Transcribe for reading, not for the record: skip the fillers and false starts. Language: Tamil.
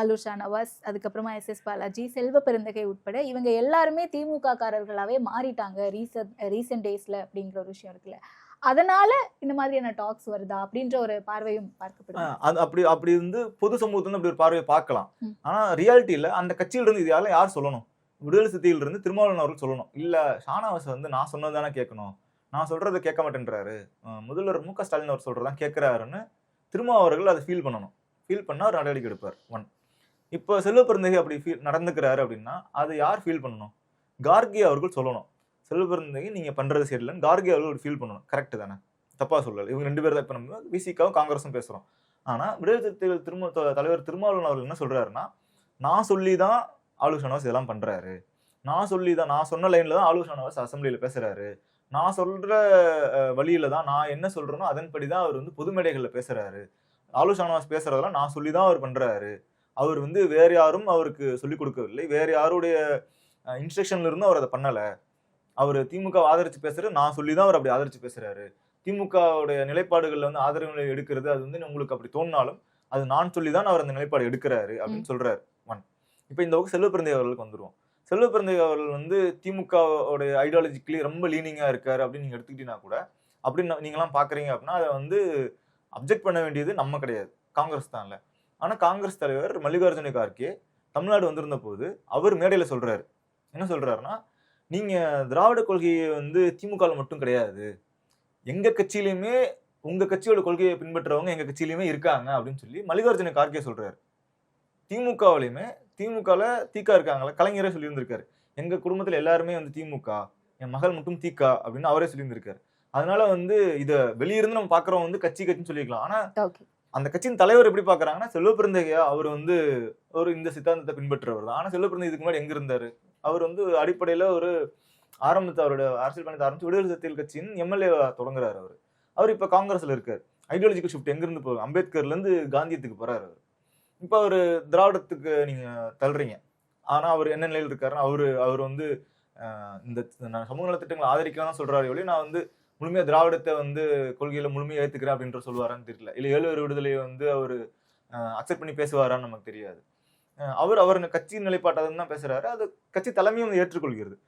ஆலுஷா நவாஸ், அதுக்கப்புறமா எஸ்.எஸ். பாலாஜி, செல்வ பெருந்தகை உட்பட இவங்க எல்லாருமே திமுக காரர்களாவே மாறிட்டாங்க ரீசென்ட் டேஸ்ல அப்படிங்கிற ஒரு விஷயம் இருக்குல்ல. அதனால இந்த மாதிரியான டாக்ஸ் வருதா அப்படின்ற ஒரு பார்வையும் பார்க்கப்படுது. அது அப்படி அப்படி வந்து பொது சமூகத்துல அப்படி ஒரு பார்வையை பார்க்கலாம். ஆனா ரியாலிட்டியில அந்த கட்சியில இருந்து இது யார் சொல்லணும்? விடுதலை சிறுத்தைகள் இருந்து திருமாவளவன் அவர்கள் சொல்லணும். இல்ல ஷானவாஸ் வந்து நான் சொன்னது தானே கேட்கணும். நான் சொல்றத கேட்க மாட்டேன்றாரு. முதல்வர் மு.க. ஸ்டாலின் அவர் சொல்றதான் கேட்கிறாருன்னு திருமா அவர்கள் அதை ஃபீல் பண்ணணும். ஃபீல் பண்ணா ஒரு நடவடிக்கை எடுப்பார். 1. இப்போ செல்வ பெருந்தகை அப்படி நடந்துக்கிறாரு அப்படின்னா அதை யார் ஃபீல் பண்ணணும்? கார்கே அவர்கள் சொல்லணும். செல்வ பெருந்தகை நீங்க பண்றது சரியில்லைன்னு கார்கே அவர்கள் ஃபீல் பண்ணணும். கரெக்ட் தானே? தப்பா சொல்லல. இவங்க 2 பேர் தான் இப்ப நம்ம விசிகாவும் காங்கிரஸும் பேசுறோம். ஆனா விடுதலை சிறுத்தைகள் தலைவர் திருமாவளவன் அவர்கள் என்ன சொல்றாருன்னா, நான் சொல்லி தான் ஆலுஷா நவாஸ் இதெல்லாம் பண்றாரு. நான் சொன்ன லைன்ல தான் ஆலுஷா நவாஸ் அசெம்பிளில பேசுறாரு. நான் சொல்ற வழியில தான் நான் என்ன சொல்றேனோ அதன்படி தான் அவர் வந்து பொது மேடைகள்ல பேசுறாரு. ஆலுஷா நவாஸ் பேசுறதெல்லாம் நான் சொல்லி தான் அவர் பண்றாரு. அவர் வந்து வேற யாரும் அவருக்கு சொல்லிக் கொடுக்கவில்லை. வேற யாருடைய இன்ஸ்ட்ரக்ஷன்ல இருந்தும் அவர் அதை பண்ணல. அவர் திமுக ஆதரிச்சு பேசுறது நான் சொல்லி தான் அவர் அப்படி ஆதரிச்சு பேசுறாரு. திமுகவுடைய நிலைப்பாடுகள்ல வந்து ஆதரவு நிலை எடுக்கிறது அது வந்து உங்களுக்கு அப்படி தோணினாலும் அது நான் சொல்லி தான் அவர் அந்த நிலைப்பாடு எடுக்கிறாரு அப்படின்னு சொல்றாரு. 1. இப்ப இந்த பக்கம் செல்வ பெருந்தகை அவர்களுக்கு வந்துருவோம். செல்வ பெருந்தகை அவர்கள் வந்து திமுகவுடைய ஐடியாலஜிக்கலி ரொம்ப லீனிங்கா இருக்காரு அப்படின்னு நீங்க எடுத்துக்கிட்டீங்கன்னா கூட அப்படின்னு நீங்களாம் பாக்குறீங்க அப்படின்னா அதை வந்து அப்ஜெக்ட் பண்ண வேண்டியது நம்ம கிடையாது, காங்கிரஸ் தான்ல. ஆனா காங்கிரஸ் தலைவர் மல்லிகார்ஜுன கார்கே தமிழ்நாடு வந்திருந்த போது அவர் மேடையில சொல்றாரு. என்ன சொல்றாருன்னா, நீங்க திராவிட கொள்கையை வந்து திமுக மட்டும் கிடையாது, எங்க கட்சியிலுமே உங்க கட்சியோட கொள்கையை பின்பற்றவங்க எங்க கட்சியிலுமே இருக்காங்க அப்படின்னு சொல்லி மல்லிகார்ஜுன கார்கே சொல்றாரு. திமுகவிலுமே திமுகல தீகா இருக்காங்களா, கலைஞரே சொல்லியிருந்திருக்காரு. எங்க குடும்பத்துல எல்லாருமே வந்து திமுக, என் மகள் மட்டும் தீகா அப்படின்னு அவரே சொல்லியிருந்திருக்காரு. அதனால வந்து இத வெளியிருந்து நம்ம பாக்குறவங்க வந்து கட்சின்னு சொல்லிக்கலாம். ஆனா அந்த கட்சியின் தலைவர் எப்படி பாக்குறாங்கன்னா, செல்வ பெருந்தகையா அவர் வந்து ஒரு இந்த சித்தாந்தத்தை பின்பற்றவர் தான். ஆனா செல்வ பெருந்தகை இதுக்கு முன்னாடி எங்க இருந்தாரு? அவர் வந்து அடிப்படையில ஒரு அவரோட அரசியல் பயணத்தை ஆரம்பிச்சு விடுதலை சிறுத்தைகள் கட்சியின் எம்எல்ஏ தொடங்குறாரு அவரு. அவர் இப்ப காங்கிரஸ்ல இருக்காரு. ஐடியாலஜிக்கல் ஷிஃப்ட் எங்க இருந்து போகுது? அம்பேத்கர்ல இருந்து காந்தியத்துக்கு போறாரு அவரு. இப்ப அவரு திராவிடத்துக்கு நீங்க தள்ளுறீங்க. ஆனா அவர் என்ன நிலையில் இருக்காருன்னா, அவர் வந்து இந்த சமூக நலத்திட்டங்களை ஆதரிக்கலாம் தான் சொல்றாரு ஒழிய, நான் வந்து முழுமையா திராவிடத்தை வந்து கொள்கையில முழுமையா ஏத்துக்கிறேன் அப்படின்ற சொல்லுவாரான்னு தெரியல. இல்ல 7 விடுதலையை வந்து அவரு அக்செப்ட் பண்ணி பேசுவாரான்னு நமக்கு தெரியாது. அவர் கட்சியின் நிலைப்பாட்டை தான் பேசுறாரு. அது கட்சி தலைமையும் ஏற்றுக்கொள்கிறது.